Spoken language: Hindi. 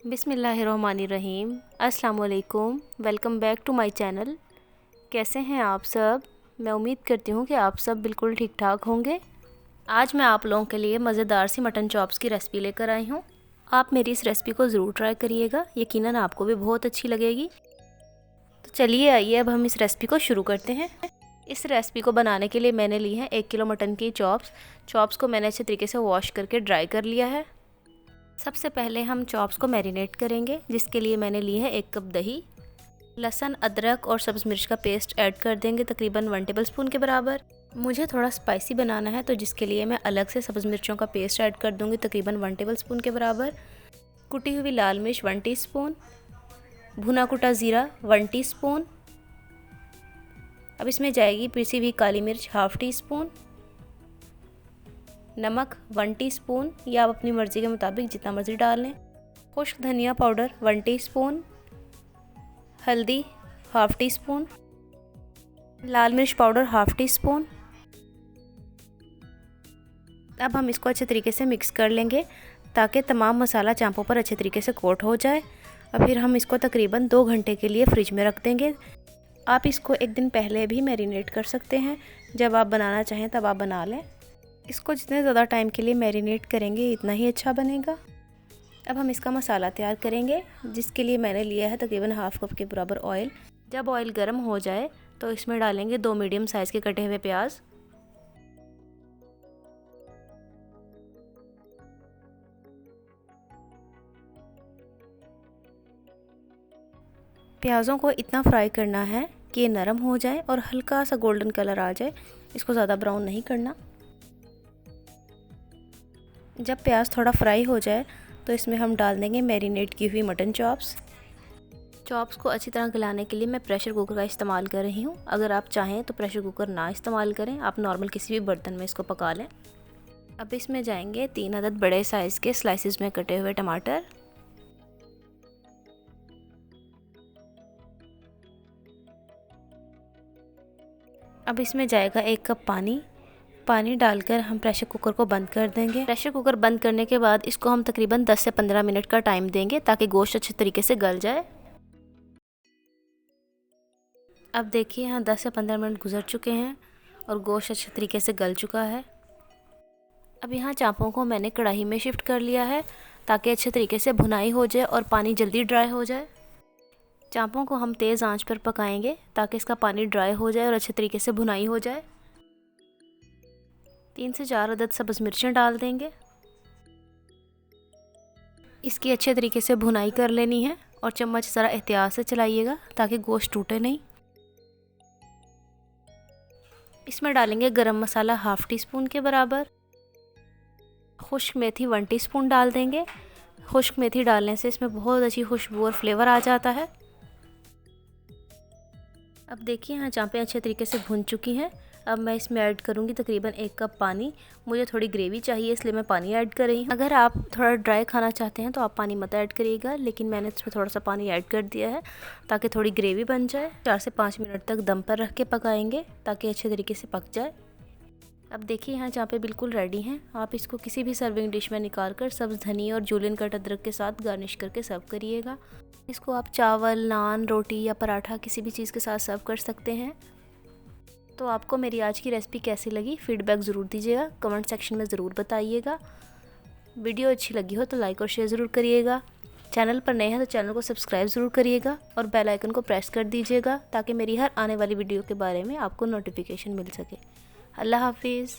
बिस्मिल्लाहिर्रहमानिर्रहीम। अस्सलाम वालेकुम। Welcome back to my channel. कैसे हैं आप सब? मैं उम्मीद करती हूँ कि आप सब बिल्कुल ठीक ठाक होंगे। आज मैं आप लोगों के लिए मज़ेदार सी मटन चॉप्स की रेसिपी लेकर आई हूँ। आप मेरी इस रेसिपी को ज़रूर ट्राई करिएगा, यकीनन आपको भी बहुत अच्छी लगेगी। तो चलिए आइए अब हम इस रेसिपी को शुरू करते हैं। इस रेसिपी को बनाने के लिए मैंने ली है 1 किलो मटन की चॉप्स को मैंने अच्छे तरीके से वॉश करके ड्राई कर लिया है। सबसे पहले हम चॉप्स को मैरिनेट करेंगे, जिसके लिए मैंने ली है 1 कप दही, लहसुन, अदरक और सब्ज़ मिर्च का पेस्ट ऐड कर देंगे तकरीबन 1 टेबलस्पून के बराबर। मुझे थोड़ा स्पाइसी बनाना है तो जिसके लिए मैं अलग से सब्ज़ मिर्चों का पेस्ट ऐड कर दूंगी तकरीबन 1 टेबलस्पून के बराबर। कुटी हुई लाल मिर्च 1 टीस्पून, भुना कुटा ज़ीरा 1 टीस्पून। अब इसमें जाएगी पिसी हुई काली मिर्च 1/2 टीस्पून, नमक 1 टीस्पून या आप अपनी मर्ज़ी के मुताबिक जितना मर्ज़ी डाल लें, खुश्क धनिया पाउडर 1 टीस्पून, हल्दी 1/2 टीस्पून, लाल मिर्च पाउडर 1/2 टीस्पून। अब हम इसको अच्छे तरीके से मिक्स कर लेंगे ताकि तमाम मसाला चांपों पर अच्छे तरीके से कोट हो जाए। और फिर हम इसको तकरीबन 2 घंटे के लिए फ्रिज में रख देंगे। आप इसको एक दिन पहले भी मैरिनेट कर सकते हैं, जब आप बनाना चाहें तब आप बना लें। इसको जितने ज़्यादा टाइम के लिए मैरिनेट करेंगे इतना ही अच्छा बनेगा। अब हम इसका मसाला तैयार करेंगे, जिसके लिए मैंने लिया है तकरीबन 1/2 कप के बराबर ऑयल। जब ऑयल गर्म हो जाए तो इसमें डालेंगे 2 मीडियम साइज़ के कटे हुए प्याज, प्याज़ों को इतना फ्राई करना है कि ये नरम हो जाए और हल्का सा गोल्डन कलर आ जाए। इसको ज़्यादा ब्राउन नहीं करना। जब प्याज थोड़ा फ्राई हो जाए तो इसमें हम डाल देंगे मैरिनेट की हुई मटन चॉप्स को अच्छी तरह गलाने के लिए मैं प्रेशर कुकर का इस्तेमाल कर रही हूँ। अगर आप चाहें तो प्रेशर कुकर ना इस्तेमाल करें, आप नॉर्मल किसी भी बर्तन में इसको पका लें। अब इसमें जाएंगे 3 अदद बड़े साइज़ के स्लाइसिस में कटे हुए टमाटर, अब इसमें जाएगा 1 कप पानी डालकर हम प्रेशर कुकर को बंद कर देंगे। प्रेशर कुकर बंद करने के बाद इसको हम तकरीबन 10 से 15 मिनट का टाइम देंगे ताकि गोश्त अच्छे तरीके से गल जाए। अब देखिए यहाँ 10 से 15 मिनट गुजर चुके हैं और गोश्त अच्छे तरीके से गल चुका है। अब यहाँ चांपों को मैंने कढ़ाई में शिफ्ट कर लिया है ताकि अच्छे तरीके से भुनाई हो जाए और पानी जल्दी ड्राई हो जाए। चांपों को हम तेज़ आंच पर पकाएंगे ताकि इसका पानी ड्राई हो जाए और अच्छे तरीके से भुनाई हो जाए। 3 से 4 अदद सब्ज़ मिर्चें डाल देंगे। इसकी अच्छे तरीके से भुनाई कर लेनी है और चम्मच ज़रा एहतियात से चलाइएगा ताकि गोश्त टूटे नहीं। इसमें डालेंगे गरम मसाला 1/2 टीस्पून के बराबर, खुश्क मेथी 1 टीस्पून डाल देंगे। खुश्क मेथी डालने से इसमें बहुत अच्छी खुशबू और फ्लेवर आ जाता है। अब देखिए यहाँ चांपें अच्छे तरीके से भुन चुकी हैं। अब मैं इसमें ऐड करूँगी तकरीबन 1 कप पानी। मुझे थोड़ी ग्रेवी चाहिए इसलिए मैं पानी ऐड कर रही हूँ। अगर आप थोड़ा ड्राई खाना चाहते हैं तो आप पानी मत ऐड करिएगा, लेकिन मैंने इसमें थोड़ा सा पानी ऐड कर दिया है ताकि थोड़ी ग्रेवी बन जाए। 4 से 5 मिनट तक दम पर रख के पकाएंगे ताकि अच्छे तरीके से पक जाए। अब देखिए यहाँ चांपें बिल्कुल रेडी हैं। आप इसको किसी भी सर्विंग डिश में निकाल कर सब्ज़ धनी और जूलियन कट अदरक के साथ गार्निश करके सर्व करिएगा। इसको आप चावल, नान, रोटी या पराठा किसी भी चीज़ के साथ सर्व कर सकते हैं। तो आपको मेरी आज की रेसिपी कैसी लगी फीडबैक ज़रूर दीजिएगा, कमेंट सेक्शन में ज़रूर बताइएगा। वीडियो अच्छी लगी हो तो लाइक और शेयर ज़रूर करिएगा। चैनल पर नए हैं तो चैनल को सब्सक्राइब ज़रूर करिएगा और बेल आइकन को प्रेस कर दीजिएगा ताकि मेरी हर आने वाली वीडियो के बारे में आपको नोटिफिकेशन मिल सके। अल्लाह हाफिज़।